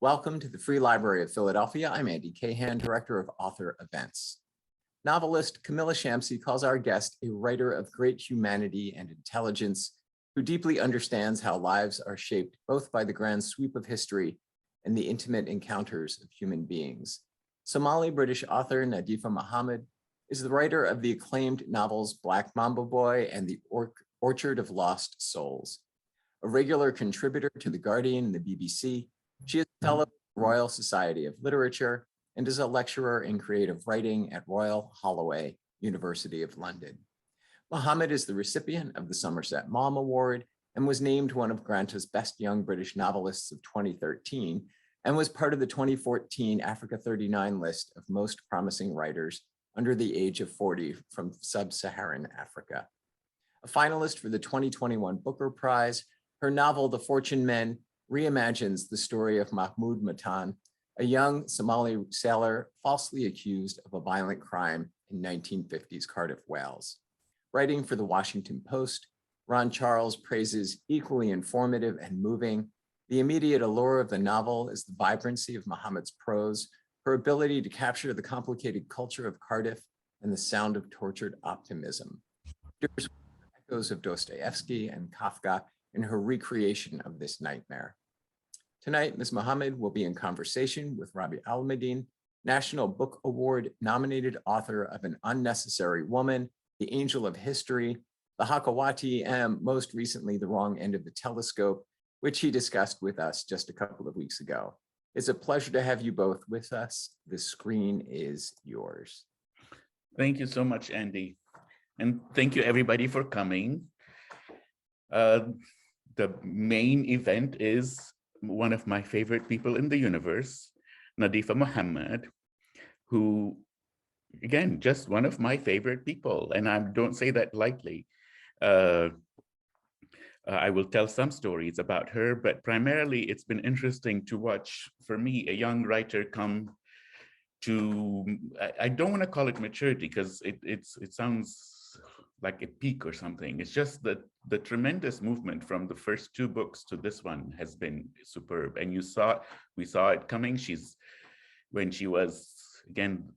Welcome to the Free Library of Philadelphia. I'm Andy Cahan, Director of Author Events. Novelist Camilla Shamsi calls our guest a writer of great humanity and intelligence who deeply understands how lives are shaped both by the grand sweep of history and the intimate encounters of human beings. Somali-British author Nadifa Mohamed is the writer of the acclaimed novels Black Mamba Boy and The Orchard of Lost Souls. A regular contributor to The Guardian and the BBC, she is a fellow of the Royal Society of Literature and is a lecturer in creative writing at Royal Holloway, University of London. Mohamed is the recipient of the Somerset Maugham Award and was named one of Granta's Best Young British Novelists of 2013 and was part of the 2014 Africa 39 list of most promising writers under the age of 40 from sub-Saharan Africa. A finalist for the 2021 Booker Prize, her novel, The Fortune Men, reimagines the story of Mahmood Mattan, a young Somali sailor falsely accused of a violent crime in 1950s Cardiff, Wales. Writing for the Washington Post, Ron Charles praises equally informative and moving. The immediate allure of the novel is the vibrancy of Mohamed's prose, her ability to capture the complicated culture of Cardiff, and the sound of tortured optimism. There's echoes of Dostoevsky and Kafka in her recreation of this nightmare. Tonight, Ms. Mohamed will be in conversation with Rabih Alameddine, National Book Award nominated author of An Unnecessary Woman, The Angel of History, The Hakawati, and most recently, The Wrong End of the Telescope, which he discussed with us just a couple of weeks ago. It's a pleasure to have you both with us. The screen is yours. Thank you so much, Andy. And thank you everybody for coming. The main event is one of my favorite people in the universe, Nadifa Mohamed, who, again, just one of my favorite people. And I don't say that lightly. I will tell some stories about her, but primarily it's been interesting to watch, for me, a young writer come to, I don't want to call it maturity because it sounds like a peak or something. It's just that the tremendous movement from the first two books to this one has been superb. And we saw it coming. When she was, again,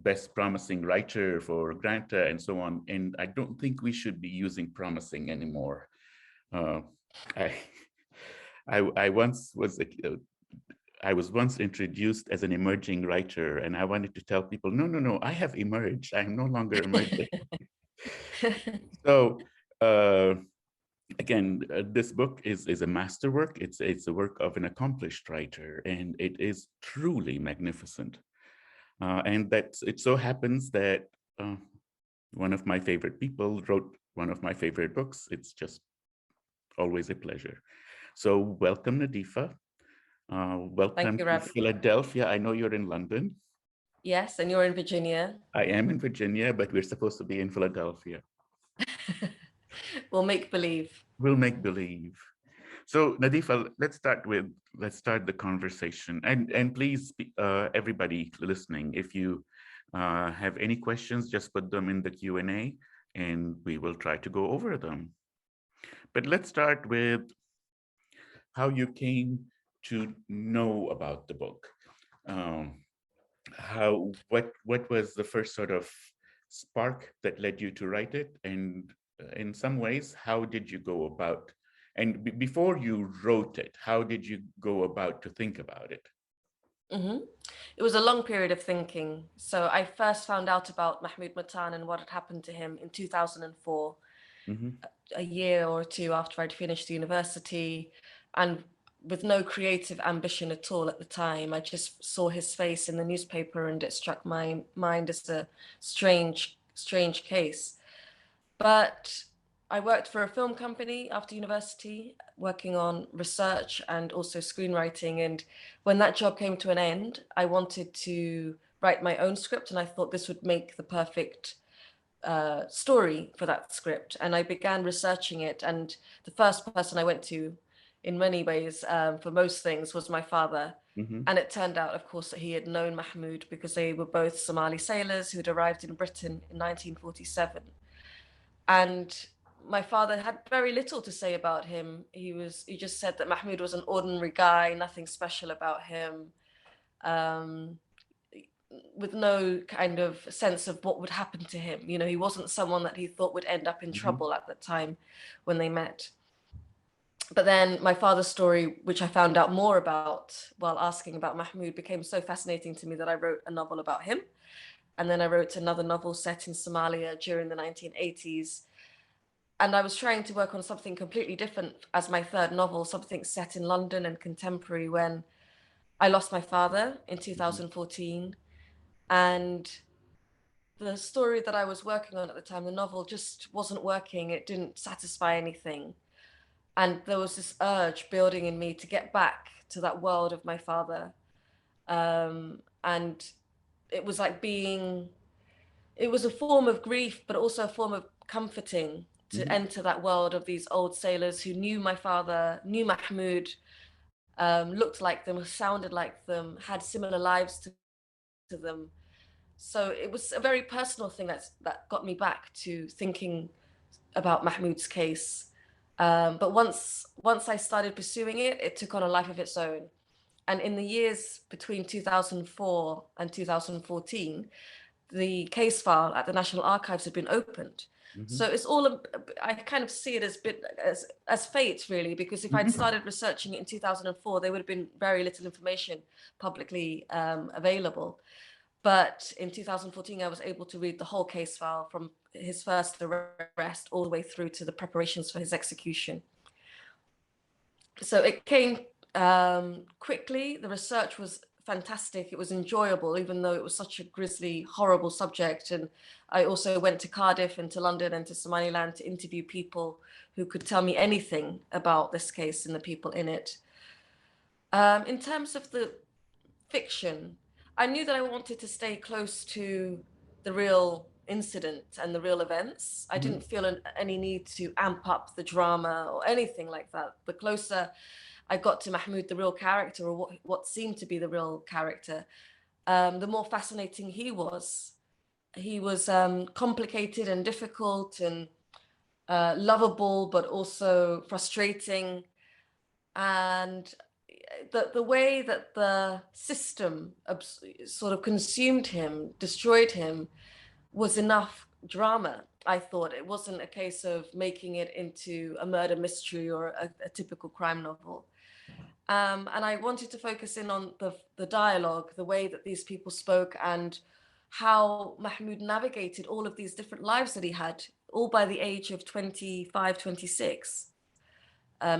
best promising writer for Granta and so on. And I don't think we should be using promising anymore. I was once introduced as an emerging writer, and I wanted to tell people, no, I have emerged. I'm no longer emerging. So again, this book is a masterwork. It's a work of an accomplished writer, and it is truly magnificent. And that it so happens that one of my favorite people wrote one of my favorite books. It's just always a pleasure. So welcome, Nadifa. Welcome to Philadelphia. I know you're in London. Yes, and you're in Virginia. I am in Virginia, but we're supposed to be in Philadelphia. We'll make believe. We'll make believe. So Nadifa, let's start the conversation. And please, everybody listening, if you have any questions, just put them in the Q&A and we will try to go over them. But let's start with how you came to know about the book. What was the first sort of spark that led you to write it? And in some ways, how did you go about, and before you wrote it, how did you go about to think about it? It was a long period of thinking. So I first found out about Mahmood Mattan and what had happened to him in 2004. A year or two after I'd finished university, and with no creative ambition at all at the time. I just saw his face in the newspaper and it struck my mind as a strange case. But I worked for a film company after university, working on research and also screenwriting. And when that job came to an end, I wanted to write my own script, and I thought this would make the perfect story for that script. And I began researching it, and the first person I went to in many ways for most things was my father. And it turned out, of course, that he had known Mahmood because they were both Somali sailors who had arrived in Britain in 1947. And my father had very little to say about him. He just said that Mahmood was an ordinary guy, nothing special about him, with no kind of sense of what would happen to him. You know, he wasn't someone that he thought would end up in trouble at the time when they met. But then my father's story, which I found out more about while asking about Mahmood, became so fascinating to me that I wrote a novel about him. And then I wrote another novel set in Somalia during the 1980s. And I was trying to work on something completely different as my third novel, something set in London and contemporary, when I lost my father in 2014. And the story that I was working on at the time, the novel, just wasn't working. It didn't satisfy anything. And there was this urge building in me to get back to that world of my father. And it was like it was a form of grief, but also a form of comforting to enter that world of these old sailors who knew my father, knew Mahmood, looked like them, sounded like them, had similar lives to them. So it was a very personal thing that got me back to thinking about Mahmood's case. But once I started pursuing it, it took on a life of its own. And in the years between 2004 and 2014, the case file at the National Archives had been opened. So it's all, I kind of see it as fate, really, because if I'd started researching it in 2004, there would have been very little information publicly available. But in 2014, I was able to read the whole case file from his first arrest all the way through to the preparations for his execution. So it came quickly. The research was fantastic. It was enjoyable, even though it was such a grisly, horrible subject. And I also went to Cardiff and to London and to Somaliland to interview people who could tell me anything about this case and the people in it. In terms of the fiction, I knew that I wanted to stay close to the real incident and the real events. I didn't feel any need to amp up the drama or anything like that. The closer I got to Mahmood, the real character, or what seemed to be the real character, the more fascinating he was. He was complicated and difficult and lovable, but also frustrating. And the way that the system sort of consumed him, destroyed him, was enough drama. I thought it wasn't a case of making it into a murder mystery or a typical crime novel. And I wanted to focus in on the dialogue, the way that these people spoke, and how Mahmood navigated all of these different lives that he had, all by the age of 25, 26.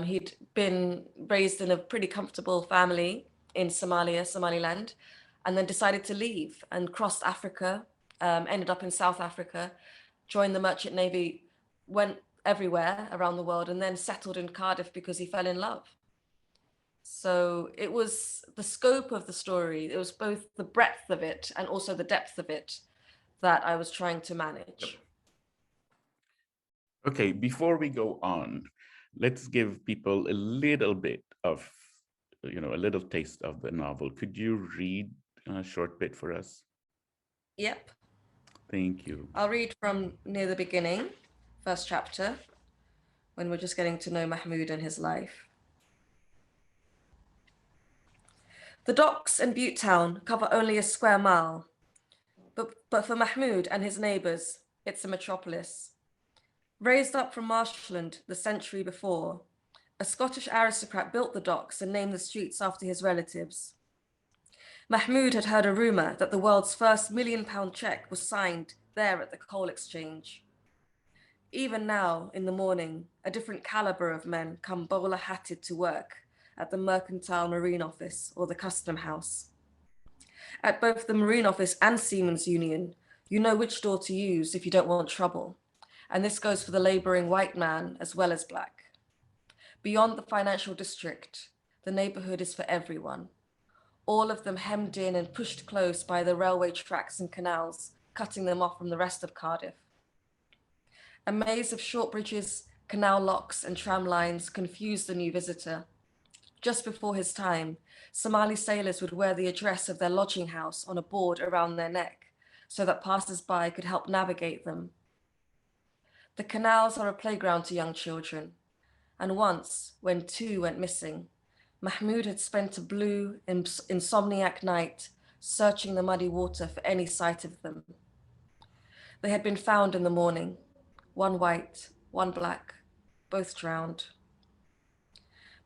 He'd been raised in a pretty comfortable family in Somaliland, and then decided to leave and crossed Africa, ended up in South Africa, joined the Merchant Navy, went everywhere around the world, and then settled in Cardiff because he fell in love. So it was the scope of the story. It was both the breadth of it and also the depth of it that I was trying to manage. Okay, before we go on, let's give people a little bit of, a little taste of the novel. Could you read a short bit for us? Yep. Thank you. I'll read from near the beginning, first chapter, when we're just getting to know Mahmood and his life. The docks in Butte Town cover only a square mile, but for Mahmood and his neighbours, it's a metropolis. Raised up from marshland the century before, a Scottish aristocrat built the docks and named the streets after his relatives. Mahmood had heard a rumour that the world's first £1 million cheque was signed there at the coal exchange. Even now, in the morning, a different calibre of men come bowler-hatted to work at the Mercantile Marine Office or the Custom House. At both the Marine Office and Seamen's Union, you know which door to use if you don't want trouble. And this goes for the labouring white man as well as black. Beyond the financial district, the neighbourhood is for everyone. All of them hemmed in and pushed close by the railway tracks and canals, cutting them off from the rest of Cardiff. A maze of short bridges, canal locks and tram lines confused the new visitor. Just before his time, Somali sailors would wear the address of their lodging house on a board around their neck so that passers-by could help navigate them. The canals are a playground to young children. And once, when two went missing, Mahmood had spent a blue, insomniac night searching the muddy water for any sight of them. They had been found in the morning, one white, one black, both drowned.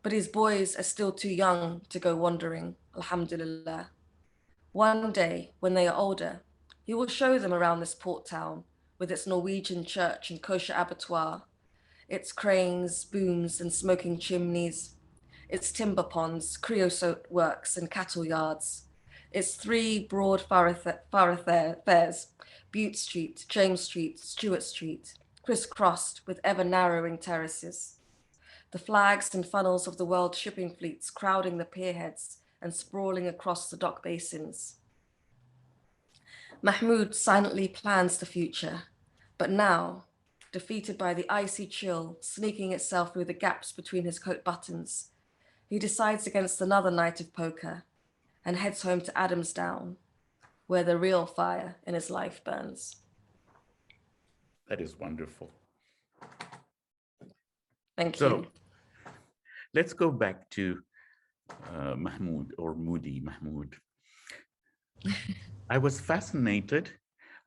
But his boys are still too young to go wandering, alhamdulillah. One day, when they are older, he will show them around this port town with its Norwegian church and kosher abattoir, its cranes, booms, and smoking chimneys, its timber ponds, creosote works, and cattle yards, its three broad thoroughfares, Bute Street, James Street, Stewart Street, crisscrossed with ever-narrowing terraces. The flags and funnels of the world shipping fleets crowding the pierheads and sprawling across the dock basins. Mahmood silently plans the future, but now, defeated by the icy chill sneaking itself through the gaps between his coat buttons, he decides against another night of poker and heads home to Adamsdown, where the real fire in his life burns. That is wonderful. Thank So, you. let's go back to Mahmood, or Moody Mahmood. I was fascinated,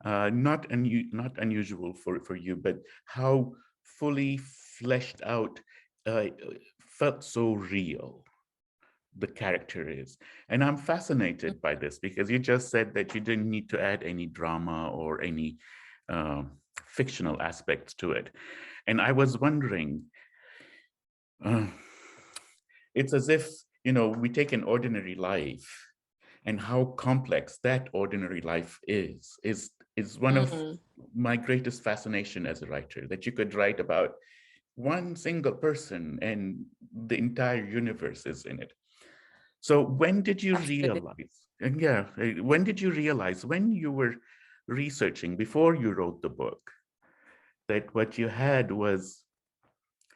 not unusual for you, but how fully fleshed out, felt so real the character is. And I'm fascinated by this because you just said that you didn't need to add any drama or any fictional aspects to it. And I was wondering, it's as if, you know, we take an ordinary life and how complex that ordinary life is one of my greatest fascination as a writer, that you could write about one single person and the entire universe is in it. So when did you realize, when did you realize when you were researching, before you wrote the book, that what you had was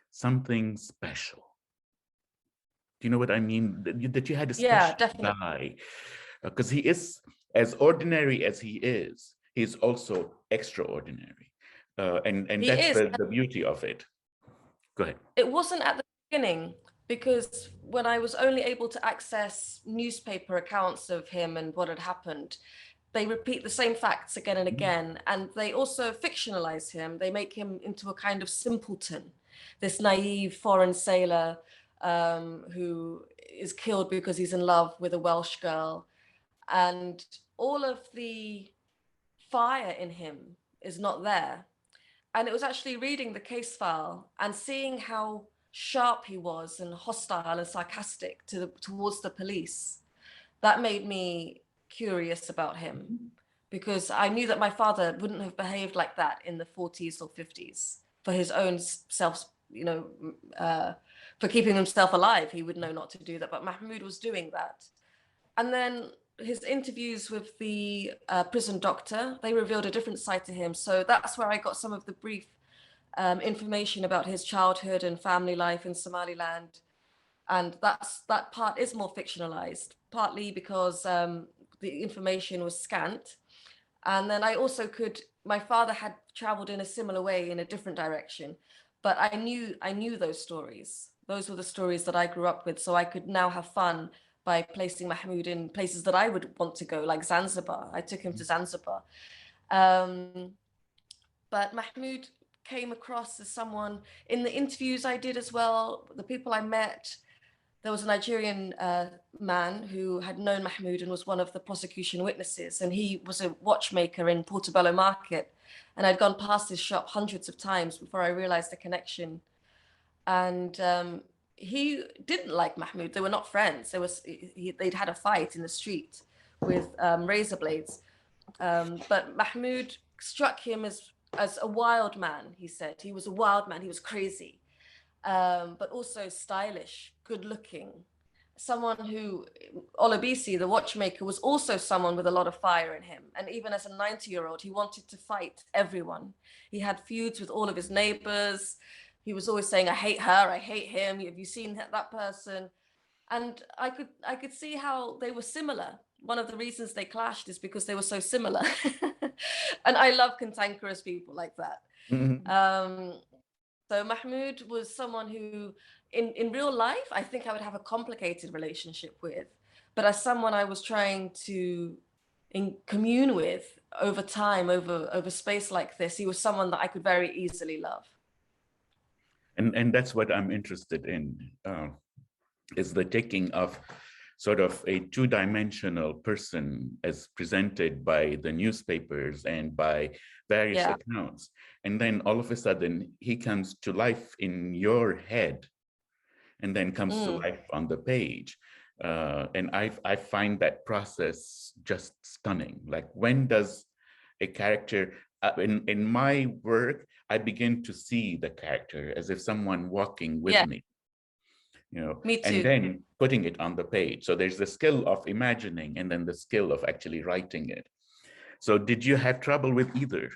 something special? Do you know what I mean? That you had a special guy, because he is as ordinary as he is also extraordinary, and that's the beauty of it. Go ahead. It wasn't at the beginning, because when I was only able to access newspaper accounts of him and what had happened, they repeat the same facts again and again, and they also fictionalize him. They make him into a kind of simpleton, this naive foreign sailor who is killed because he's in love with a Welsh girl. And all of the fire in him is not there. And it was actually reading the case file and seeing how sharp he was and hostile and sarcastic towards the police. That made me curious about him, because I knew that my father wouldn't have behaved like that in the 40s or 50s for his own self, you know, for keeping himself alive. He would know not to do that, but Mahmood was doing that. And then his interviews with the prison doctor, they revealed a different side to him. So that's where I got some of the brief information about his childhood and family life in Somaliland. And that part is more fictionalized, partly because the information was scant. And then I also my father had traveled in a similar way in a different direction, but I knew those stories. Those were the stories that I grew up with. So I could now have fun by placing Mahmood in places that I would want to go, like Zanzibar. I took him to Zanzibar. But Mahmood came across as someone, in the interviews I did as well, the people I met, there was a Nigerian man who had known Mahmood and was one of the prosecution witnesses. And he was a watchmaker in Portobello Market. And I'd gone past his shop hundreds of times before I realized the connection. And he didn't like Mahmood. They were not friends. They'd had a fight in the street with razor blades. But Mahmood struck him as a wild man, he said. He was a wild man. He was crazy, but also stylish, good looking. Someone who, Olabisi, the watchmaker, was also someone with a lot of fire in him. And even as a 90-year-old, he wanted to fight everyone. He had feuds with all of his neighbors. He was always saying, I hate her, I hate him. Have you seen that person? And I could see how they were similar. One of the reasons they clashed is because they were so similar. And I love cantankerous people like that. Mhm. So Mahmood was someone who, in real life, I think I would have a complicated relationship with, but as someone I was trying to commune with over time, over space like this, he was someone that I could very easily love. And that's what I'm interested in, is the taking of sort of a two-dimensional person as presented by the newspapers and by various accounts. And then all of a sudden he comes to life in your head and then comes to life on the page. And I find that process just stunning. Like, when does a character, in my work, I begin to see the character as if someone walking with me. You know, me too. And then putting it on the page. So there's the skill of imagining and then the skill of actually writing it. So did you have trouble with either?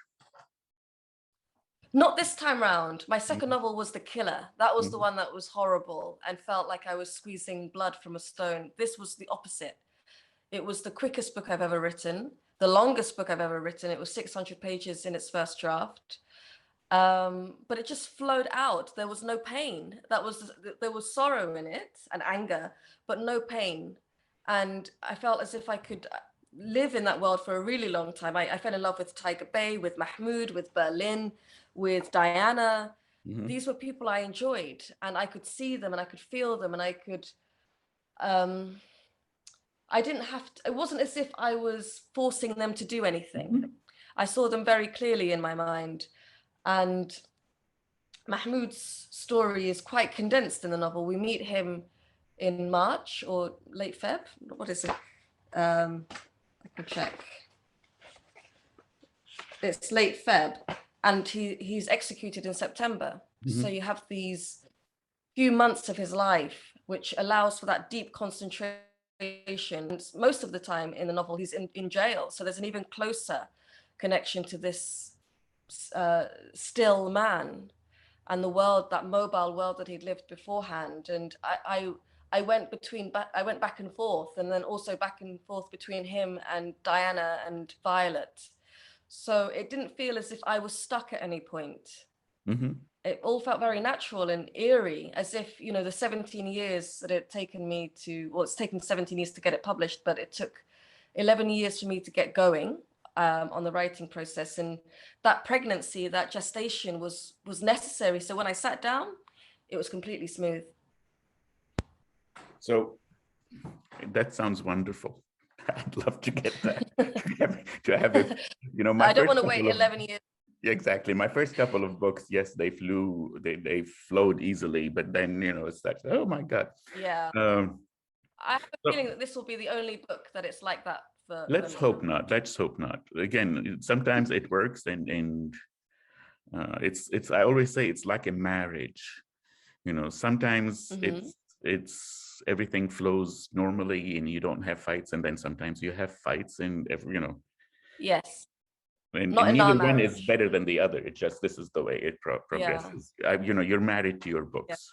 Not this time round. My second novel was The Killer. That was the one that was horrible and felt like I was squeezing blood from a stone. This was the opposite. It was the quickest book I've ever written, the longest book I've ever written. It was 600 pages in its first draft. But it just flowed out. There was no pain. There was sorrow in it and anger, but no pain. And I felt as if I could live in that world for a really long time. I fell in love with Tiger Bay, with Mahmood, with Berlin, with Diana. These were people I enjoyed, and I could see them and I could feel them, and I could, I didn't have to, it wasn't as if I was forcing them to do anything. I saw them very clearly in my mind. And Mahmood's story is quite condensed in the novel. We meet him in March or late Feb. What is it? I can check. It's late Feb, and he's executed in September. So you have these few months of his life, which allows for that deep concentration. Most of the time in the novel, he's in jail. So there's an even closer connection to this still man and the world, that mobile world that he'd lived beforehand. And I went back and forth, and then also back and forth between him and Diana and Violet. So it didn't feel as if I was stuck at any point. It all felt very natural and eerie, as if, you know, the 17 years that it had taken me to, well, it's taken 17 years to get it published, but it took 11 years for me to get going on the writing process. And that pregnancy, that gestation was necessary. So when I sat down, it was completely smooth. So that sounds wonderful. I'd love to get that. to have it, you know, I don't want to wait 11 years. Exactly. My first couple of books, yes, they flowed easily, but then, you know, it's like, oh my God. Yeah. I have a feeling that this will be the only book that it's like that for. Let's hope not. Let's hope not. Again, sometimes it works, and it's. I always say it's like a marriage. You know, sometimes it's everything flows normally, and you don't have fights, and then sometimes you have fights, and you know. Yes. And neither one is better than the other. It's just, this is the way it progresses. You know, you're married to your books.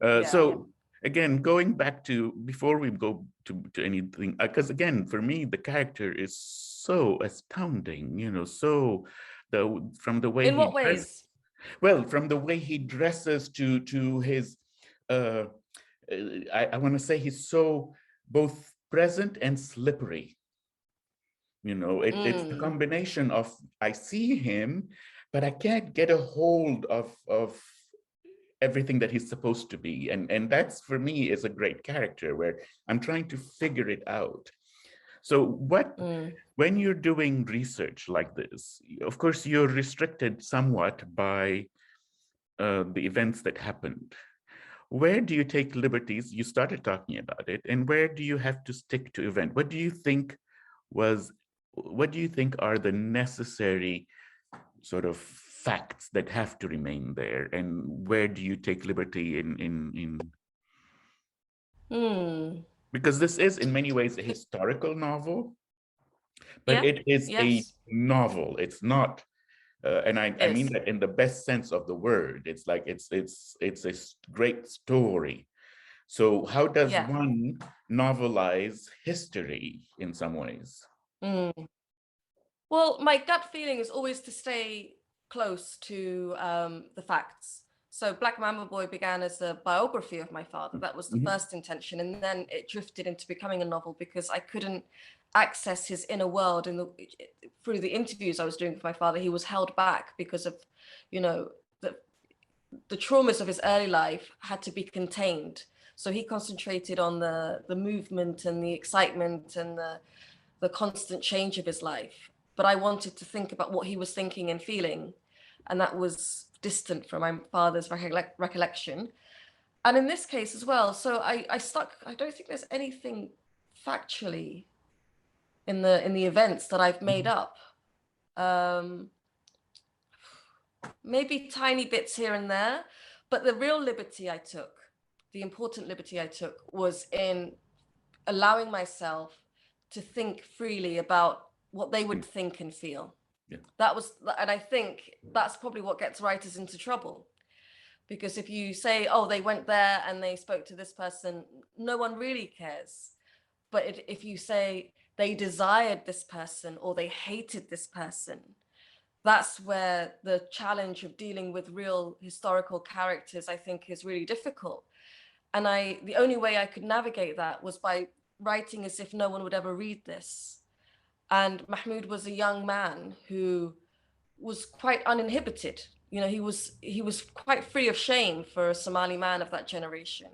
So again, going back to, before we go to anything, because again, for me, the character is so astounding, you know, so from the way in what ways? Well, from the way he dresses to his, I want to say he's so both present and slippery. You know, it's the combination of, I see him, but I can't get a hold of everything that he's supposed to be. And that's, for me, is a great character where I'm trying to figure it out. So when you're doing research like this, of course, you're restricted somewhat by the events that happened. Where do you take liberties? You started talking about it. And where do you have to stick to event? What do you think are the necessary sort of facts that have to remain there, and where do you take liberty in because this is in many ways a historical novel, but it is a novel. It's not and I mean that in the best sense of the word. It's like it's a great story. So how does one novelize history in some ways? Well, my gut feeling is always to stay close to the facts. So Black Mamba Boy began as a biography of my father. That was the first intention. And then it drifted into becoming a novel because I couldn't access his inner world. And through the interviews I was doing with my father, he was held back because of, you know, the traumas of his early life had to be contained. So he concentrated on the movement and the excitement and the constant change of his life. But I wanted to think about what he was thinking and feeling. And that was distant from my father's recollection. And in this case as well, so I don't think there's anything factually in the events that I've made up. Maybe tiny bits here and there, but the real liberty I took, the important liberty I took, was in allowing myself to think freely about what they would think and feel. Yeah. And I think that's probably what gets writers into trouble. Because if you say, oh, they went there and they spoke to this person, no one really cares. But if you say they desired this person or they hated this person, that's where the challenge of dealing with real historical characters, I think, is really difficult. And the only way I could navigate that was by writing as if no one would ever read this. And Mahmood was a young man who was quite uninhibited. You know, he was quite free of shame for a Somali man of that generation.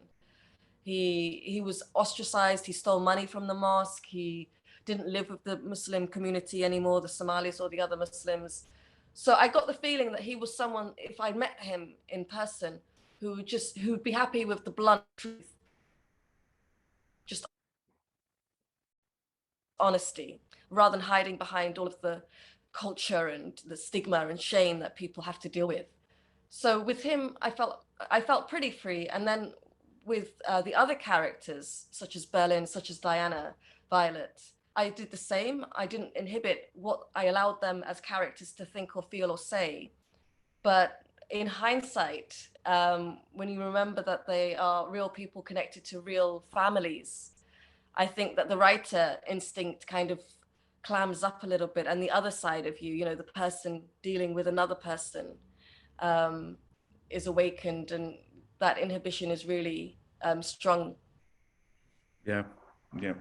He was ostracized. He stole money from the mosque. He didn't live with the Muslim community anymore, the Somalis or the other Muslims. So I got the feeling that he was someone, if I met him in person, who'd be happy with the blunt truth, just honesty, rather than hiding behind all of the culture and the stigma and shame that people have to deal with. So with him, I felt pretty free. And then with the other characters, such as Berlin, such as Diana, Violet, I did the same. I didn't inhibit what I allowed them as characters to think or feel or say. But in hindsight, when you remember that they are real people connected to real families, I think that the writer instinct kind of clams up a little bit, and the other side of you, you know, the person dealing with another person, is awakened, and that inhibition is really strong. Yeah, yeah.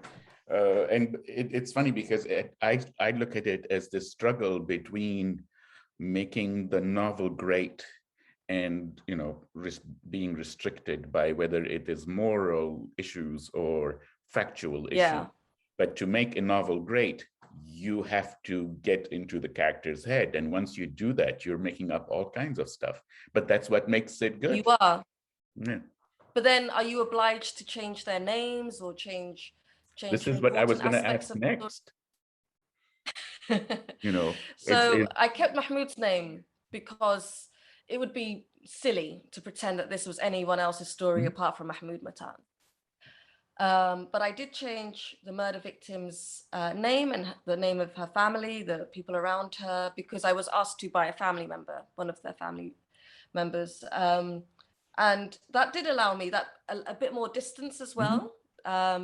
And it's funny because I look at it as the struggle between making the novel great and, you know, being restricted by whether it is moral issues or factual issues. Yeah. But to make a novel great, you have to get into the character's head. And once you do that, you're making up all kinds of stuff. But that's what makes it good. You are. Yeah. But then are you obliged to change their names or change This is what I was going to important ask next. You know, so I kept Mahmood's name because it would be silly to pretend that this was anyone else's story apart from Mahmood Mattan. But I did change the murder victim's name and the name of her family, the people around her, because I was asked to by a family member, one of their family members. And that did allow me a bit more distance as well,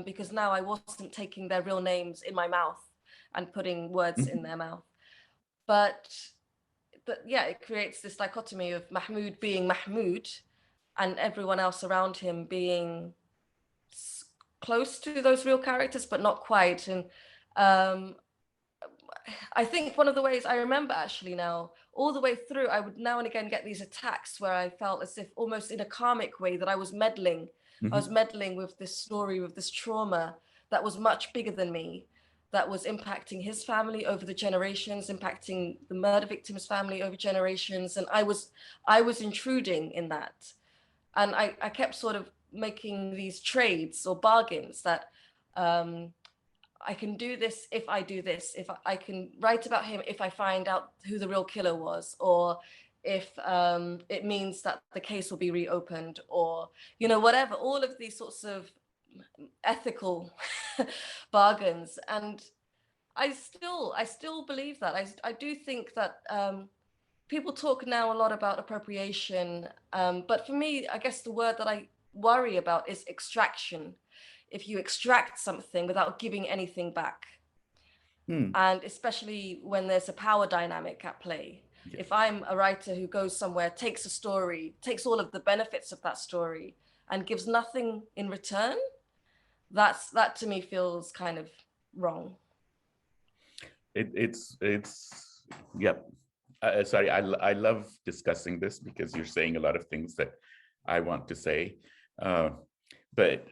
because now I wasn't taking their real names in my mouth and putting words in their mouth. But yeah, it creates this dichotomy of Mahmood being Mahmood and everyone else around him being close to those real characters, but not quite. And I think one of the ways I remember actually now, all the way through, I would now and again get these attacks where I felt as if almost in a karmic way that I was meddling. I was meddling with this story, with this trauma that was much bigger than me, that was impacting his family over the generations, impacting the murder victim's family over generations. And I was intruding in that. And I kept sort of making these trades or bargains that I can do this if I do this, if I can write about him if I find out who the real killer was, or if it means that the case will be reopened, or, you know, whatever, all of these sorts of ethical bargains. And I still believe that. I do think that people talk now a lot about appropriation, but for me, I guess the word that I worry about is extraction. If you extract something without giving anything back, and especially when there's a power dynamic at play. Yes. If I'm a writer who goes somewhere, takes a story, takes all of the benefits of that story and gives nothing in return, that to me feels kind of wrong. It's yeah. Sorry, I love discussing this because you're saying a lot of things that I want to say, but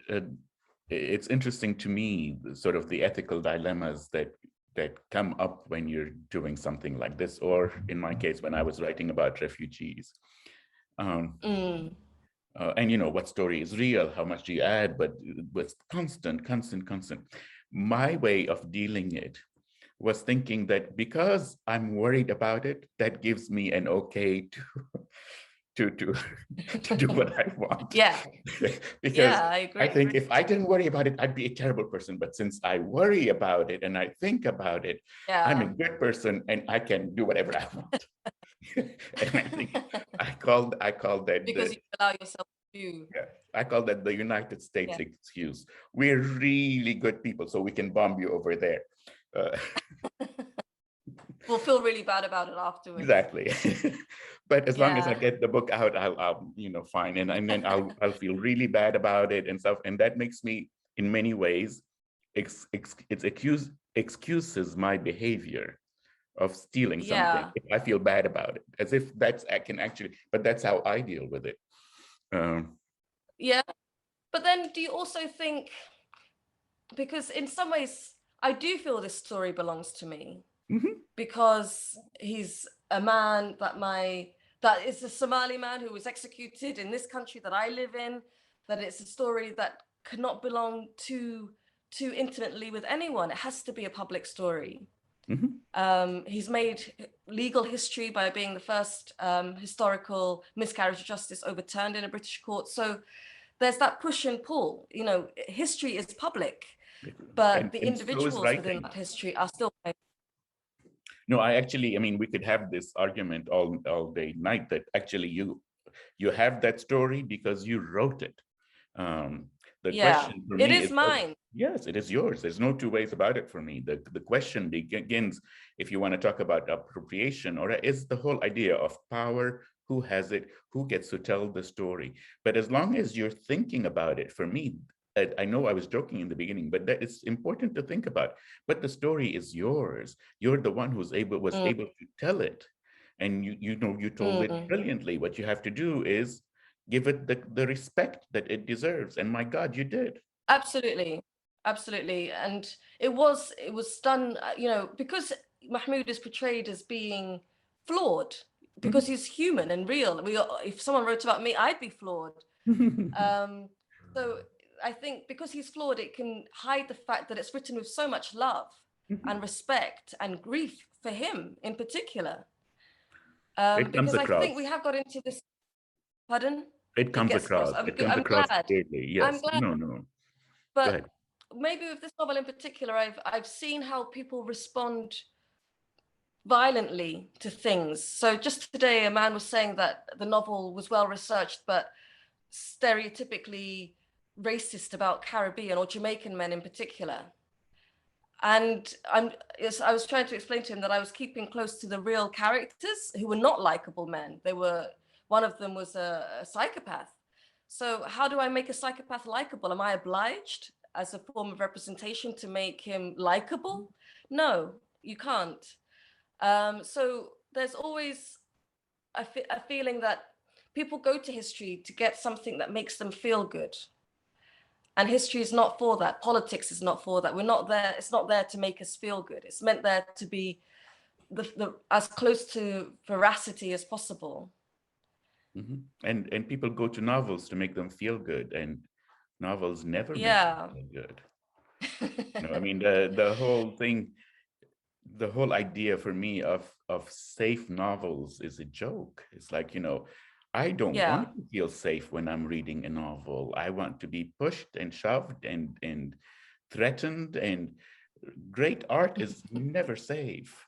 it's interesting to me, sort of the ethical dilemmas that come up when you're doing something like this, or in my case, when I was writing about refugees. And you know, what story is real, how much do you add, but with constant. My way of dealing it was thinking that because I'm worried about it, that gives me an okay to do what I want. Yeah. Because yeah, I agree. I think if I didn't worry about it, I'd be a terrible person. But since I worry about it and I think about it, I'm a good person and I can do whatever I want. And I think I called that because you allow yourself to. Yeah, I call that the United States excuse. We're really good people, so we can bomb you over there. We'll feel really bad about it afterwards. Exactly. But as long as I get the book out, I'll you know, fine. And then I'll feel really bad about it and stuff. And that makes me, in many ways, excuses my behavior of stealing something if I feel bad about it, as if I can actually, but that's how I deal with it. Yeah, but then do you also think, because in some ways I do feel this story belongs to me, because he's a man that is a Somali man who was executed in this country that I live in, that it's a story that could not belong too intimately with anyone. It has to be a public story. He's made legal history by being the first historical miscarriage of justice overturned in a British court. So there's that push and pull. You know, history is public, but the individuals within that history are still. No, I mean, we could have this argument all day, night, that actually you have that story because you wrote it. The question for me is mine. Yes, it is yours. There's no two ways about it for me. The question begins, if you want to talk about appropriation, or is the whole idea of power, who has it, who gets to tell the story. But as long as you're thinking about it, for me, I know I was joking in the beginning, but that it's important to think about. But the story is yours. You're the one who's able to tell it, and you told it brilliantly. What you have to do is give it the respect that it deserves. And my God, you did. Absolutely. And it was done, you know, because Mahmood is portrayed as being flawed, because he's human and real. If someone wrote about me, I'd be flawed. So I think because he's flawed, it can hide the fact that it's written with so much love and respect and grief for him in particular. Because I think we have got into this. Pardon? It comes across. It comes across clearly. Yes. I'm glad. No. But maybe with this novel in particular, I've seen how people respond violently to things. So just today, a man was saying that the novel was well researched, but stereotypically racist about Caribbean or Jamaican men in particular. And I was trying to explain to him that I was keeping close to the real characters who were not likable men. One of them was a psychopath. So how do I make a psychopath likable? Am I obliged as a form of representation to make him likable? No, you can't. So there's always a feeling that people go to history to get something that makes them feel good. And history is not for that. Politics is not for that. We're not there. It's not there to make us feel good. It's meant there to be as close to veracity as possible. And people go to novels to make them feel good, and novels never make them feel good. I mean, the whole thing, the whole idea for me of safe novels is a joke. It's like, I don't want to feel safe when I'm reading a novel. I want to be pushed and shoved and threatened, and great art is never safe.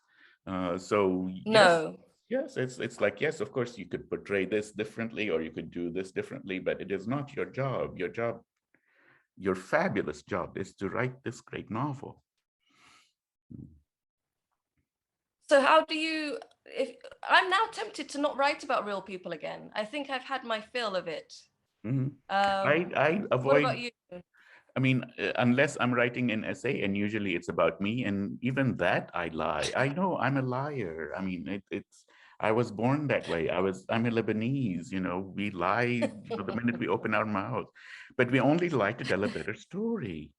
So no. Yes, it's like, yes, of course, you could portray this differently, or you could do this differently, but it is not your job. Your fabulous job is to write this great novel. So how do you, if I'm now tempted to not write about real people again. I think I've had my fill of it. Mhm. I What avoid, about you? I mean, unless I'm writing an essay, and usually it's about me, and even that I lie. I know I'm a liar. I mean, I was born that way. I'm a Lebanese, we lie, the minute we open our mouth, but we only lie to tell a better story,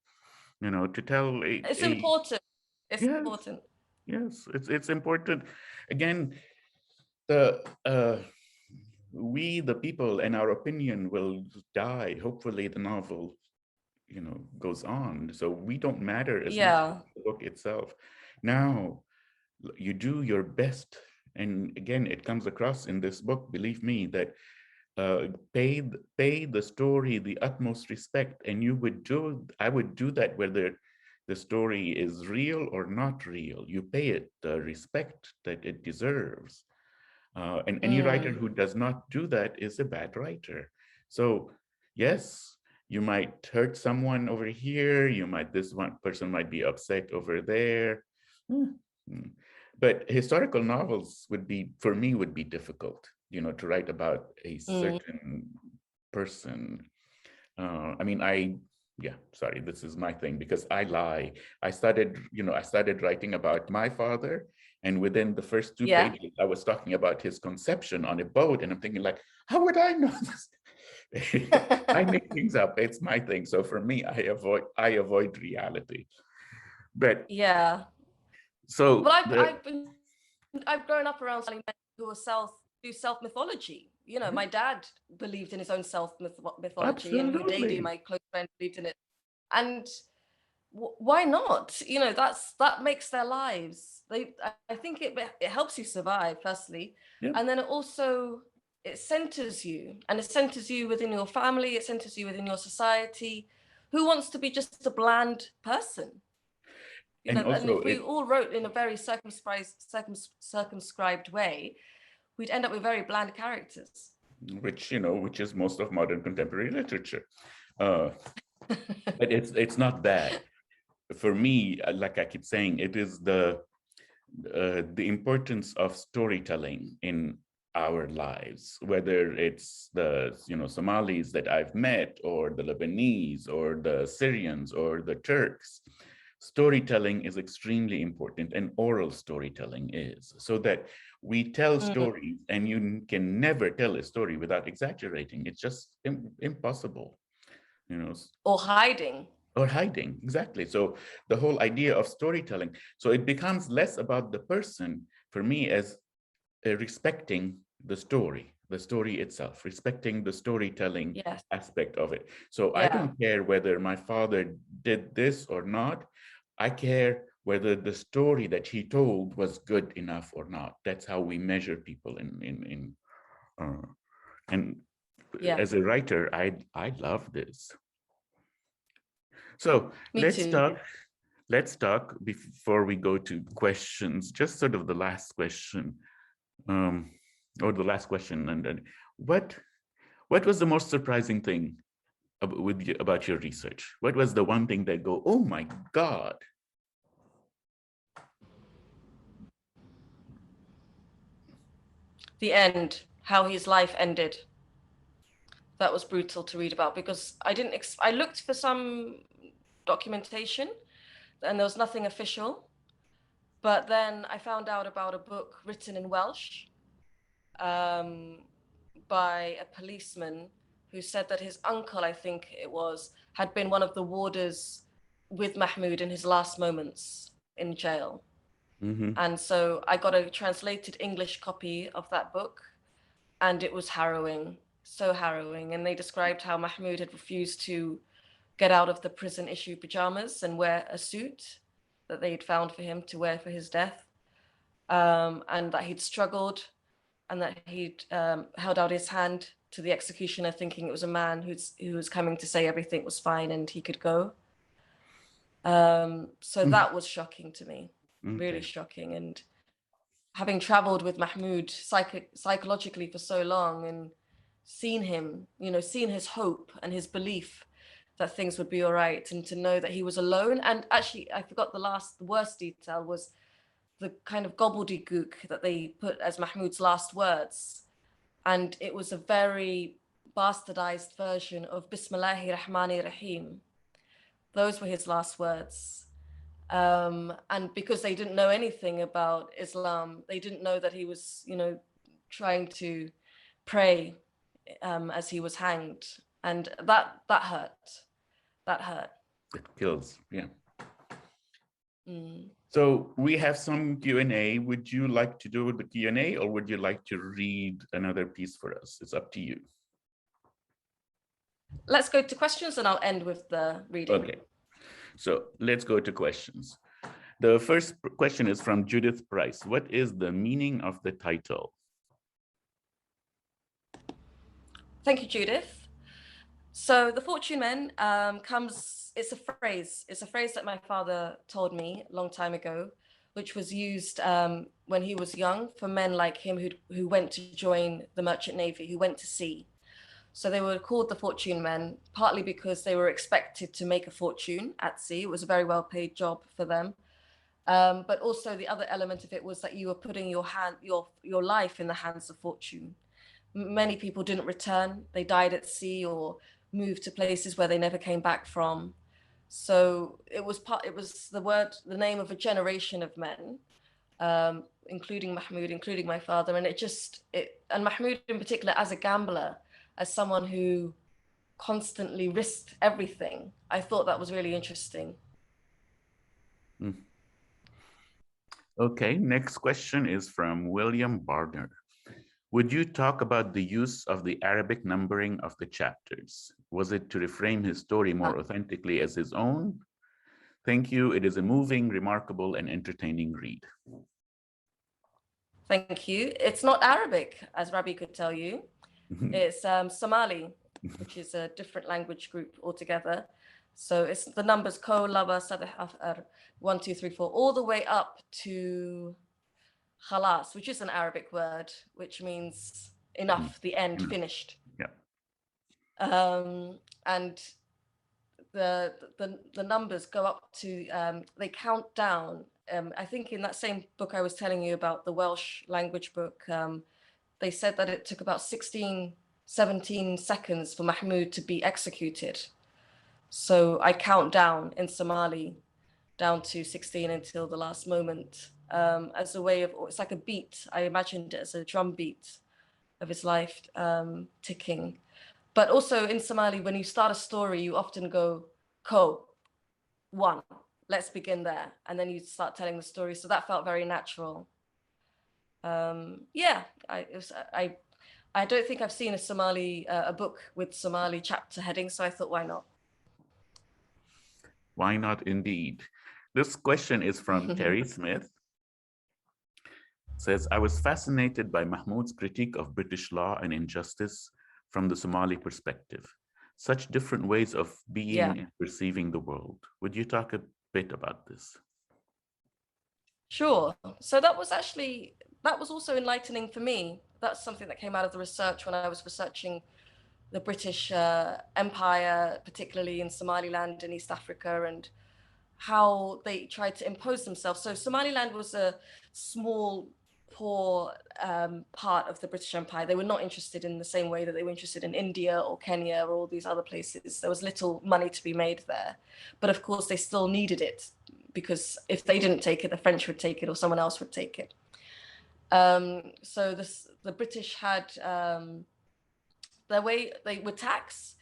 to tell It's important. It's yes, important. yes, it's important. Again, the we, the people, and our opinion will die. Hopefully the novel goes on, so we don't matter as much as Yeah. the book itself. Now you do your best, and again, it comes across in this book, believe me, that pay the story the utmost respect, and I would do that whether the story is real or not real. You pay it the respect that it deserves. And any writer who does not do that is a bad writer. So yes, you might hurt someone over here. This one person might be upset over there. But historical novels for me, would be difficult, to write about a certain person. I mean, sorry, this is my thing, because I lie. I started writing about my father, and within the first two Yeah. pages, I was talking about his conception on a boat, and I'm thinking, like, how would I know this? I make things up. It's my thing. So for me, I avoid reality. But Yeah. so Well, I've grown up around men who are do self mythology. My dad believed in his own self mythology, and absolutely. Udaydu, my close friend, believed in it. And why not? That makes their lives. I think it helps you survive, firstly, Yeah. and then it centers you, and it centers you within your family. It centers you within your society. Who wants to be just a bland person? And And also if we all wrote in a very circumscribed way, we'd end up with very bland characters. which is most of modern contemporary literature. But it's not that. For me, like I keep saying, it is the importance of storytelling in our lives, whether it's the Somalis that I've met, or the Lebanese, or the Syrians, or the Turks. Storytelling is extremely important, and oral storytelling is, so that we tell stories, and you can never tell a story without exaggerating. It's just impossible, Or hiding. Or hiding, exactly. So the whole idea of storytelling, so it becomes less about the person for me, as respecting the story itself, respecting the storytelling aspect of it. So I don't care whether my father did this or not. I care whether the story that he told was good enough or not. That's how we measure people and as a writer, I love this. So let's talk before we go to questions, just sort of the last question, or the last question. And then what was the most surprising thing about your research? What was the one thing that oh my God? The end, how his life ended. That was brutal to read about, because I looked for some documentation and there was nothing official. But then I found out about a book written in Welsh by a policeman who said that his uncle, I think it was, had been one of the warders with Mahmood in his last moments in jail. And so I got a translated English copy of that book, and it was harrowing, so harrowing. And they described how Mahmood had refused to get out of the prison issue pajamas and wear a suit that they'd found for him to wear for his death, and that he'd struggled, and that he'd held out his hand to the executioner thinking it was a man who was coming to say everything was fine and he could go. So that was shocking to me, really shocking. And having traveled with Mahmood psychologically for so long, and seen him, seen his hope and his belief that things would be all right, and to know that he was alone. And actually, I forgot the worst detail was the kind of gobbledygook that they put as Mahmood's last words. And it was a very bastardized version of Bismillahir Rahmanir Rahim. Those were his last words. And because they didn't know anything about Islam, they didn't know that he was, trying to pray as he was hanged. And that hurt. That hurt. It kills, yeah. Mm. So we have some Q&A. Would you like to do the Q&A, or would you like to read another piece for us? It's up to you. Let's go to questions and I'll end with the reading. Okay, so let's go to questions. The first question is from Judith Price. What is the meaning of the title? Thank you, Judith. So the Fortune Men it's a phrase that my father told me a long time ago, which was used when he was young for men like him who went to join the Merchant Navy, who went to sea. So they were called the Fortune Men, partly because they were expected to make a fortune at sea. It was a very well-paid job for them. But also the other element of it was that you were putting your life in the hands of fortune. Many people didn't return. They died at sea or moved to places where they never came back from. So it was the name of a generation of men, including Mahmood, including my father. And and Mahmood in particular, as a gambler, as someone who constantly risked everything, I thought that was really interesting. Mm. Okay, next question is from William Barner. Would you talk about the use of the Arabic numbering of the chapters? Was it to reframe his story more authentically as his own? Thank you. It is a moving, remarkable, and entertaining read. Thank you. It's not Arabic, as Rabih could tell you. It's Somali, which is a different language group altogether. So it's the numbers ko, laba, sadh, afar, 1, 2, 3, 4, all the way up to khalas, which is an Arabic word, which means enough, the end, finished. Yeah. And the numbers go up to, they count down. I think in that same book I was telling you about, the Welsh language book, they said that it took about 16, 17 seconds for Mahmood to be executed. So I count down in Somali down to 16 until the last moment, as a way of, it's like a beat. I imagined it as a drum beat of his life ticking. But also in Somali, when you start a story, you often go, ko, 1, let's begin there. And then you start telling the story. So that felt very natural. Yeah, I don't think I've seen a book with Somali chapter heading, so I thought, why not? Why not indeed? This question is from Terry Smith. It says, I was fascinated by Mahmood's critique of British law and injustice from the Somali perspective. Such different ways of being and perceiving the world. Would you talk a bit about this? Sure. So that was also enlightening for me. That's something that came out of the research when I was researching the British Empire, particularly in Somaliland and East Africa, and how they tried to impose themselves. So Somaliland was a small, poor part of the British Empire. They were not interested in the same way that they were interested in India or Kenya or all these other places. There was little money to be made there. But of course, they still needed it, because if they didn't take it, the French would take it or someone else would take it. So the British had their way. They would tax,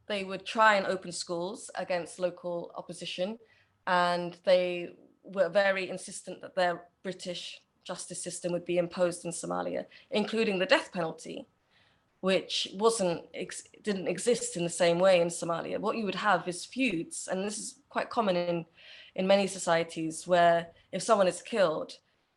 they would try and open schools against local opposition, and they were very insistent that their British justice system would be imposed in Somalia, including the death penalty, which didn't exist in the same way in Somalia. What you would have is feuds, and this is quite common in many societies, where if someone is killed,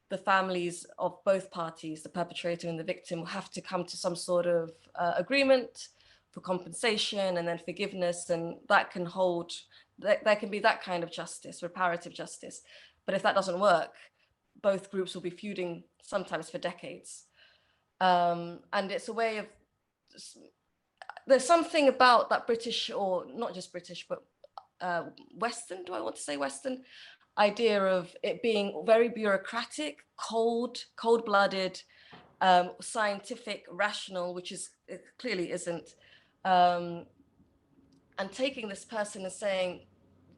the families of both parties, the perpetrator and the victim, will have to come to some sort of agreement for compensation and then forgiveness, and that can hold, there can be that kind of justice, reparative justice. But if that doesn't work, both groups will be feuding sometimes for decades. And it's a way of, there's something about that British, or not just British, but Western, do I want to say Western? idea of it being very bureaucratic, cold-blooded, scientific, rational, which it clearly isn't, and taking this person and saying,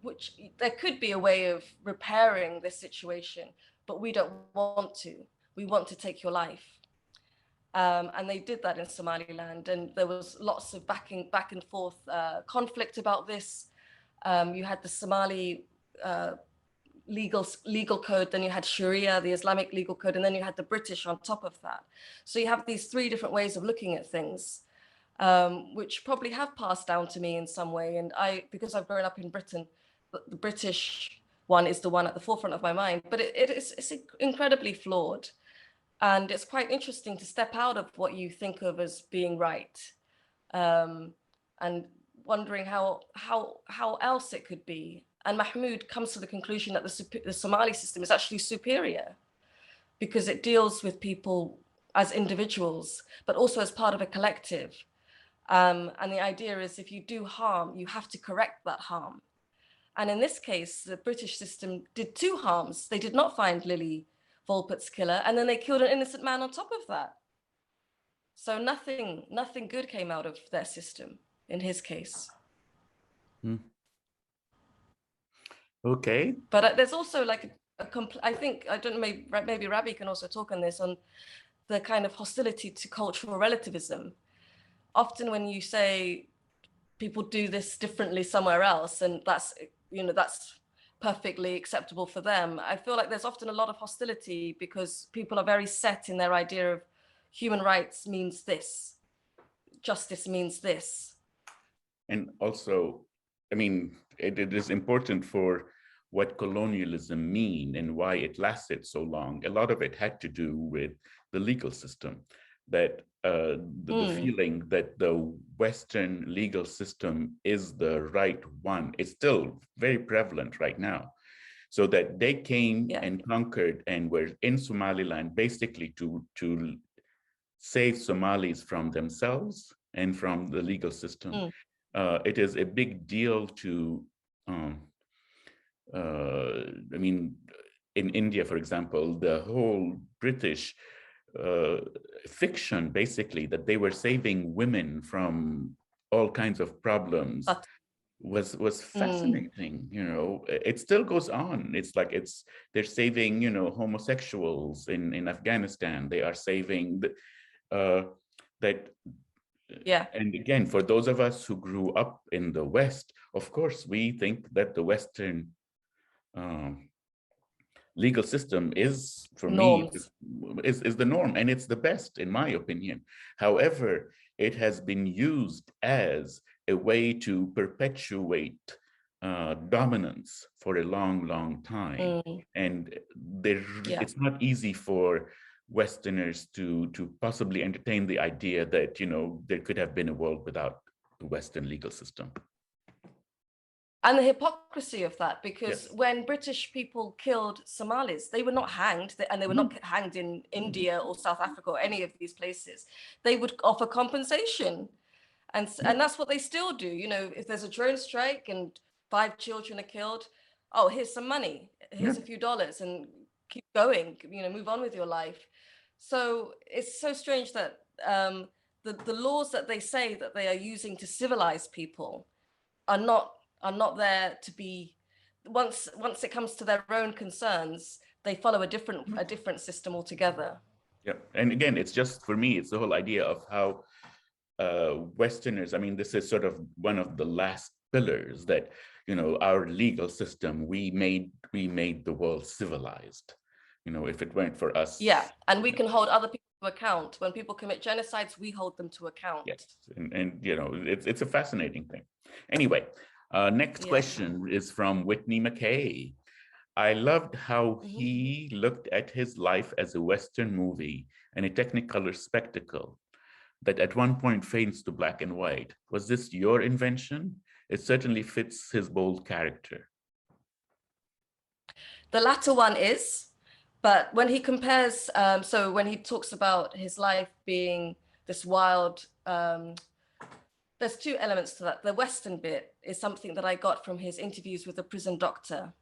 which there could be a way of repairing this situation, but we don't want to. We want to take your life. And they did that in Somaliland, and there was lots of back and forth conflict about this. You had the Somali legal code, then you had Sharia, the Islamic legal code, and then you had the British on top of that. So you have these three different ways of looking at things, which probably have passed down to me in some way. And because I've grown up in Britain, the British one is the one at the forefront of my mind, but it's incredibly flawed. And it's quite interesting to step out of what you think of as being right, and wondering how else it could be. And Mahmood comes to the conclusion that the Somali system is actually superior because it deals with people as individuals, but also as part of a collective. And the idea is if you do harm, you have to correct that harm. And in this case, the British system did two harms. They did not find Lily Volpert's killer, and then they killed an innocent man on top of that. So nothing good came out of their system in his case. Okay. But there's also like I think, I don't know, maybe Rabih can also talk on this, on the kind of hostility to cultural relativism. Often when you say people do this differently somewhere else, and that's perfectly acceptable for them, I feel like there's often a lot of hostility because people are very set in their idea of human rights means this, justice means this. And also, I mean, it is important for what colonialism mean and why it lasted so long. A lot of it had to do with the legal system, that the feeling that the Western legal system is the right one. It's still very prevalent right now. So that they came and conquered and were in Somaliland basically to save Somalis from themselves and from the legal system. It is a big deal to, I mean, in India, for example, the whole British fiction, basically, that they were saving women from all kinds of problems was fascinating. You know, it still goes on. It's like they're saving, you know, homosexuals in Afghanistan. They are saving that. Yeah. And again, for those of us who grew up in the West, of course, we think that the Western legal system is, for me, is the norm, and it's the best, in my opinion. However, it has been used as a way to perpetuate dominance for a long, long time. And it's not easy for Westerners to possibly entertain the idea that, you know, there could have been a world without the Western legal system. And the hypocrisy of that, because when British people killed Somalis, they were not hanged, and they were not hanged in India or South Africa or any of these places. They would offer compensation. And that's what they still do. You know, if there's a drone strike and 5 children are killed, oh, here's some money, here's a few dollars, and keep going, you know, move on with your life. So it's so strange that the laws that they say that they are using to civilize people are not there to be, once it comes to their own concerns, they follow a different system altogether. Yeah, and again, it's just, for me, it's the whole idea of how Westerners, I mean, this is sort of one of the last pillars that, you know, our legal system, we made the world civilized. You know, if it weren't for us. Yeah, and we can hold other people to account. When people commit genocides, we hold them to account. Yes, and you know, it's a fascinating thing. Anyway, next question is from Whitney McKay. I loved how he looked at his life as a Western movie and a Technicolor spectacle that at one point fades to black and white. Was this your invention? It certainly fits his bold character. The latter one is, but when he compares, so when he talks about his life being this wild, there's two elements to that. The Western bit is something that I got from his interviews with the prison doctor.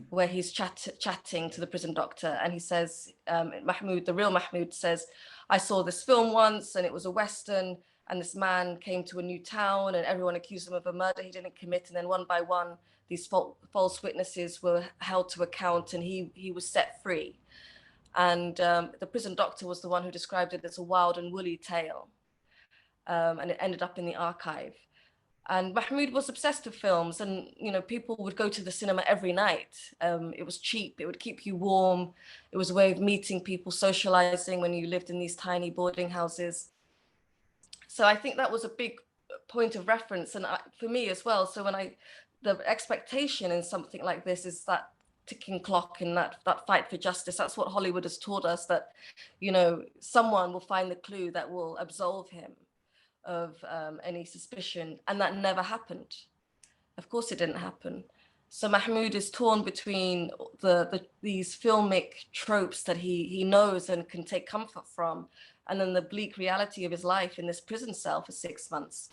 where he's chatting to the prison doctor, and he says, Mahmood, the real Mahmood says, I saw this film once and it was a Western, and this man came to a new town and everyone accused him of a murder he didn't commit. And then one by one, these false witnesses were held to account and he was set free. And the prison doctor was the one who described it as a wild and woolly tale. And it ended up in the archive. And Mahmood was obsessed with films, and people would go to the cinema every night. It was cheap, it would keep you warm. It was a way of meeting people, socializing when you lived in these tiny boarding houses. So I think that was a big point of reference, and for me as well. So the expectation in something like this is that ticking clock and that fight for justice. That's what Hollywood has taught us, that someone will find the clue that will absolve him of any suspicion, and that never happened. Of course it didn't happen. So Mahmood is torn between these filmic tropes that he knows and can take comfort from, and then the bleak reality of his life in this prison cell for 6 months,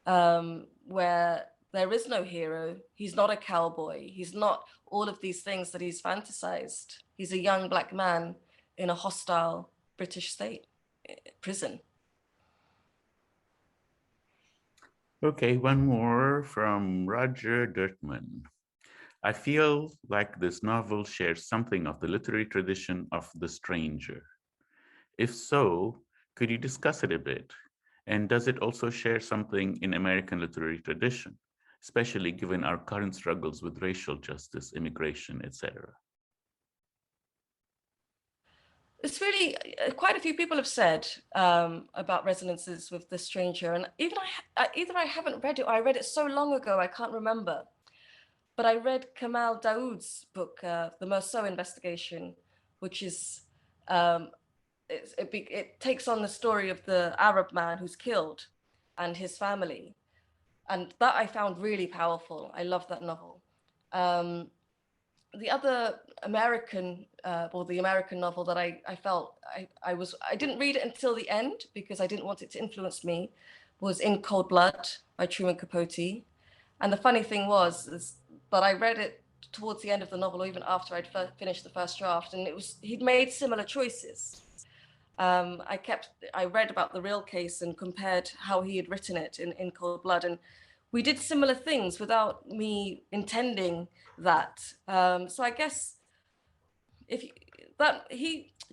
where there is no hero. He's not a cowboy. He's not all of these things that he's fantasized. He's a young Black man in a hostile British state prison. Okay, one more from Roger Dirtman. I feel like this novel shares something of the literary tradition of The Stranger. If so, could you discuss it a bit? And does it also share something in American literary tradition, especially given our current struggles with racial justice, immigration, etc.? It's really, quite a few people have said about resonances with The Stranger, and even either I haven't read it or I read it so long ago I can't remember. But I read Kamal Daoud's book, The Merceau Investigation, which is it takes on the story of the Arab man who's killed and his family, and that I found really powerful. I love that novel. The other American, the American novel that I felt I didn't read it until the end because I didn't want it to influence me, was In Cold Blood by Truman Capote. And the funny thing is that I read it towards the end of the novel, or even after I'd finished the first draft, and he'd made similar choices. I read about the real case and compared how he had written it in Cold Blood, and we did similar things without me intending that. So I guess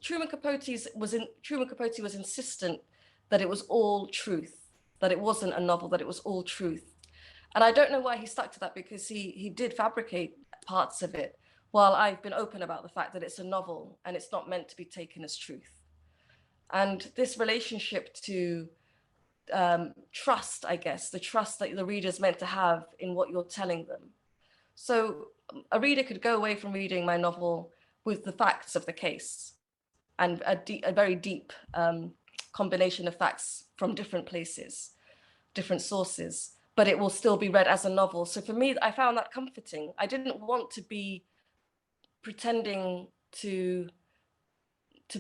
Truman Capote was insistent that it was all truth, that it wasn't a novel, that it was all truth. And I don't know why he stuck to that, because he did fabricate parts of it, while I've been open about the fact that it's a novel and it's not meant to be taken as truth. And this relationship to trust, I guess, the trust that the reader's meant to have in what you're telling them. So a reader could go away from reading my novel with the facts of the case and a very deep combination of facts from different places, different sources, but it will still be read as a novel. So for me, I found that comforting. I didn't want to be pretending to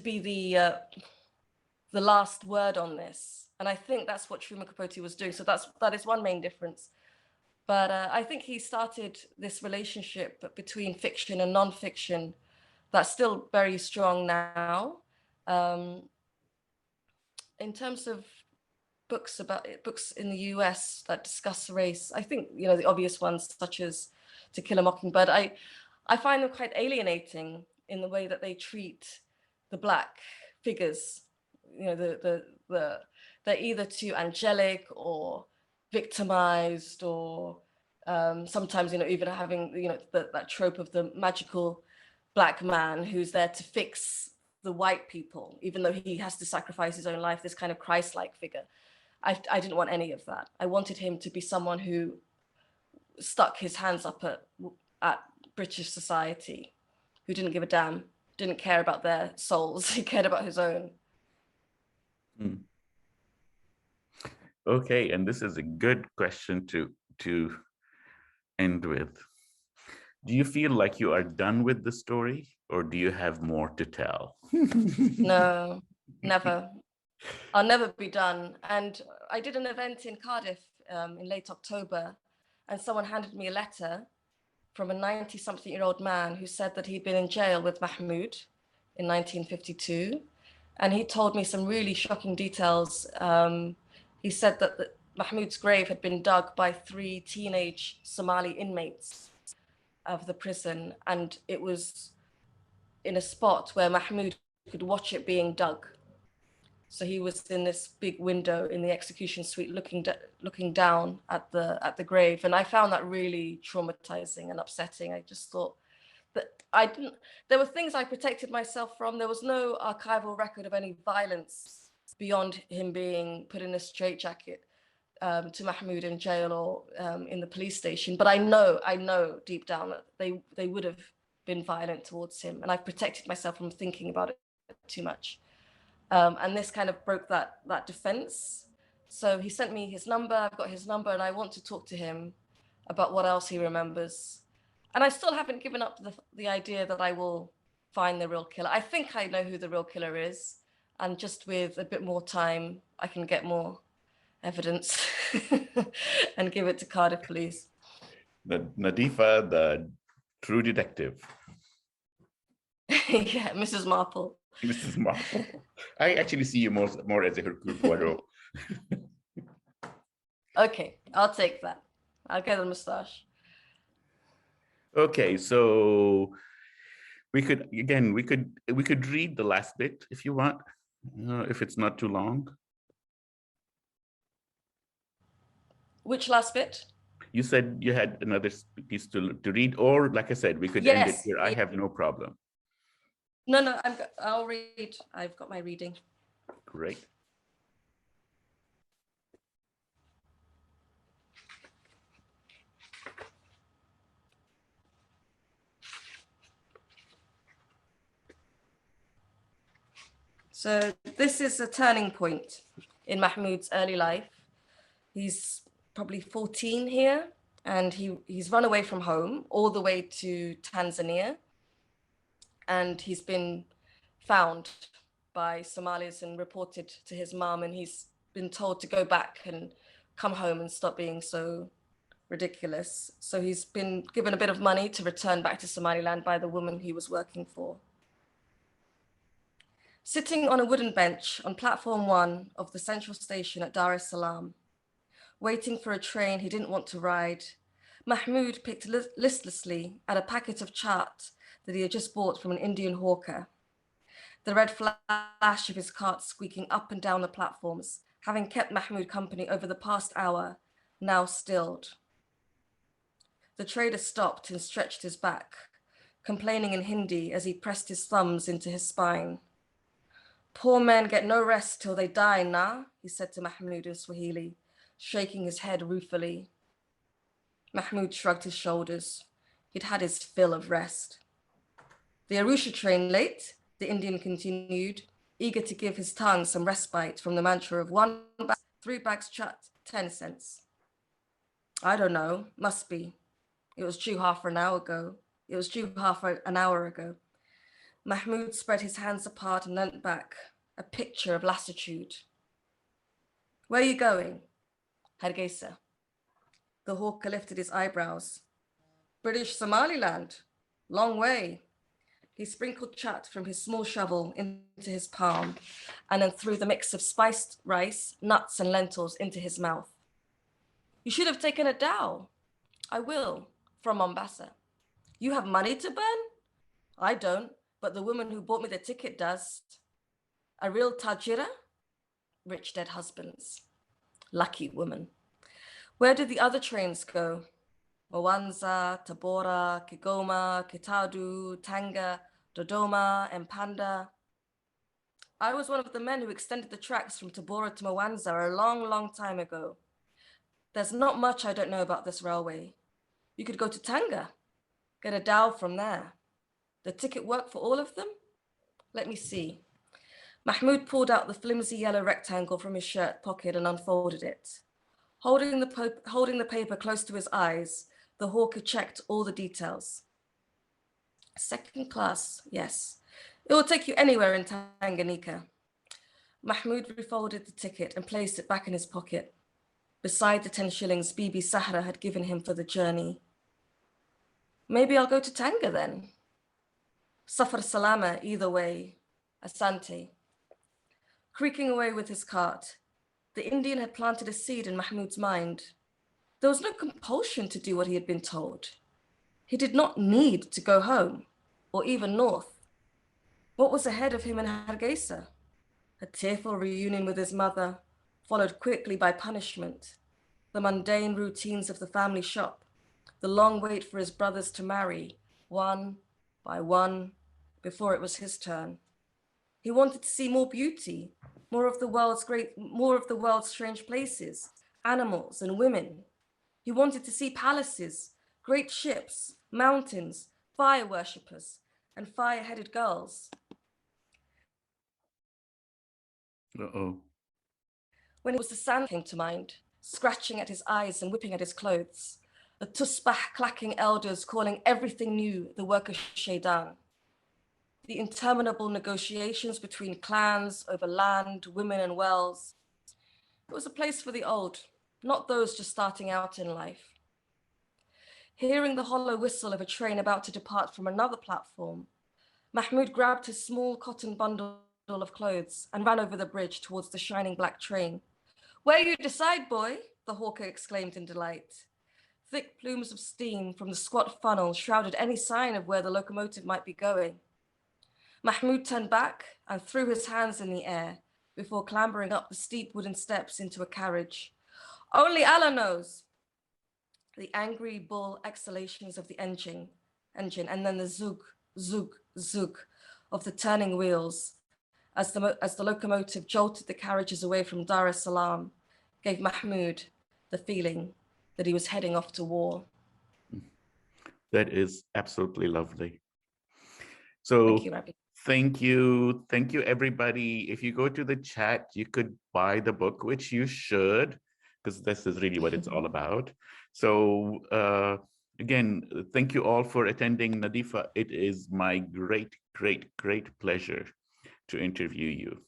be the last word on this. And I think that's what Truman Capote was doing. So that is one main difference. But I think he started this relationship between fiction and nonfiction that's still very strong now. In terms of books in the US that discuss race, I think, the obvious ones such as To Kill a Mockingbird, I find them quite alienating in the way that they treat the Black figures. They're either too angelic or victimized, or sometimes even having that trope of the magical Black man who's there to fix the white people, even though he has to sacrifice his own life, this kind of Christ-like figure. I didn't want any of that. I wanted him to be someone who stuck his hands up at British society, who didn't give a damn, didn't care about their souls. He cared about his own. Okay, and this is a good question to end with. Do you feel like you are done with the story, or do you have more to tell? No, never. I'll never be done. And I did an event in Cardiff in late October, and someone handed me a letter from a 90-something-year-old man who said that he'd been in jail with Mahmood in 1952. And he told me some really shocking details. He said that Mahmood's grave had been dug by 3 teenage Somali inmates of the prison. And it was in a spot where Mahmood could watch it being dug. So he was in this big window in the execution suite looking down at the grave. And I found that really traumatizing and upsetting. I just thought that there were things I protected myself from. There was no archival record of any violence beyond him being put in a straitjacket to Mahmood in jail or in the police station. But I know deep down that they would have been violent towards him. And I protected myself from thinking about it too much. And this kind of broke that defense. So he sent me his number. I've got his number, and I want to talk to him about what else he remembers. And I still haven't given up the idea that I will find the real killer. I think I know who the real killer is. And just with a bit more time, I can get more evidence and give it to Cardiff police. Nadifa, the true detective. Yeah, Mrs. Marple. Mrs. Marple. I actually see you more as a Hercule Poirot. Okay, I'll take that. I'll get a moustache. Okay, so we could read the last bit if you want, if it's not too long. Which last bit? You said you had another piece to read, or like I said, we could end it here. I have no problem. No, I'll read. I've got my reading. Great. So this is a turning point in Mahmood's early life. He's probably 14 here, and he's run away from home all the way to Tanzania. And he's been found by Somalis and reported to his mom, and he's been told to go back and come home and stop being so ridiculous. So he's been given a bit of money to return back to Somaliland by the woman he was working for. Sitting on a wooden bench on platform 1 of the central station at Dar es Salaam, waiting for a train he didn't want to ride, Mahmood picked listlessly at a packet of chaat that he had just bought from an Indian hawker. The red flash of his cart squeaking up and down the platforms, having kept Mahmood company over the past hour, now stilled. The trader stopped and stretched his back, complaining in Hindi as he pressed his thumbs into his spine. "Poor men get no rest till they die, nah?" he said to Mahmood in Swahili, shaking his head ruefully. Mahmood shrugged his shoulders. He'd had his fill of rest. "The Arusha train late?" the Indian continued, eager to give his tongue some respite from the mantra of 1 bag, 3 bags chat, 10 cents. "I don't know, must be. It was due half an hour ago. Mahmood spread his hands apart and leant back, a picture of lassitude. "Where are you going?" "Hargeisa." The hawker lifted his eyebrows. "British Somaliland? Long way." He sprinkled chat from his small shovel into his palm and then threw the mix of spiced rice, nuts, and lentils into his mouth. "You should have taken a dhow." "I will, from Mombasa." "You have money to burn?" "I don't, but the woman who bought me the ticket does." "A real tajira?" "Rich dead husbands." "Lucky woman." "Where do the other trains go?" "Mwanza, Tabora, Kigoma, Kitadu, Tanga, Dodoma, and Panda." "I was one of the men who extended the tracks from Tabora to Mwanza a long, long time ago. There's not much I don't know about this railway. You could go to Tanga, get a dhow from there. The ticket work for all of them? Let me see." Mahmood pulled out the flimsy yellow rectangle from his shirt pocket and unfolded it. Holding the paper close to his eyes, the hawker checked all the details. "Second class, yes. It will take you anywhere in Tanganyika." Mahmood refolded the ticket and placed it back in his pocket, beside the 10 shillings Bibi Sahra had given him for the journey. Maybe I'll go to Tanga then. Safar Salama either way, Asante. Creaking away with his cart, the Indian had planted a seed in Mahmood's mind. There was no compulsion to do what he had been told. He did not need to go home, or even north. What was ahead of him in Hargeisa? A tearful reunion with his mother, followed quickly by punishment, the mundane routines of the family shop, the long wait for his brothers to marry, one by one, before it was his turn. He wanted to see more beauty, more of the world's strange places, animals and women. He wanted to see palaces, great ships, mountains, fire worshippers, and fire-headed girls. Uh-oh. When it was the sand came to mind, scratching at his eyes and whipping at his clothes, the tusbah clacking elders calling everything new the work of Shaidan. The interminable negotiations between clans over land, women, and wells. It was a place for the old, not those just starting out in life. Hearing the hollow whistle of a train about to depart from another platform, Mahmood grabbed his small cotton bundle of clothes and ran over the bridge towards the shining black train. "Where you decide, boy," the hawker exclaimed in delight. Thick plumes of steam from the squat funnel shrouded any sign of where the locomotive might be going. Mahmood turned back and threw his hands in the air before clambering up the steep wooden steps into a carriage. "Only Allah knows." The angry bull exhalations of the engine, and then the zug, zug, zug of the turning wheels as the locomotive jolted the carriages away from Dar es Salaam gave Mahmood the feeling that he was heading off to war. That is absolutely lovely. So Thank you, Rabih. Thank you, everybody. If you go to the chat, you could buy the book, which you should, because this is really what it's all about. So again, thank you all for attending. Nadifa, it is my great, great, great pleasure to interview you.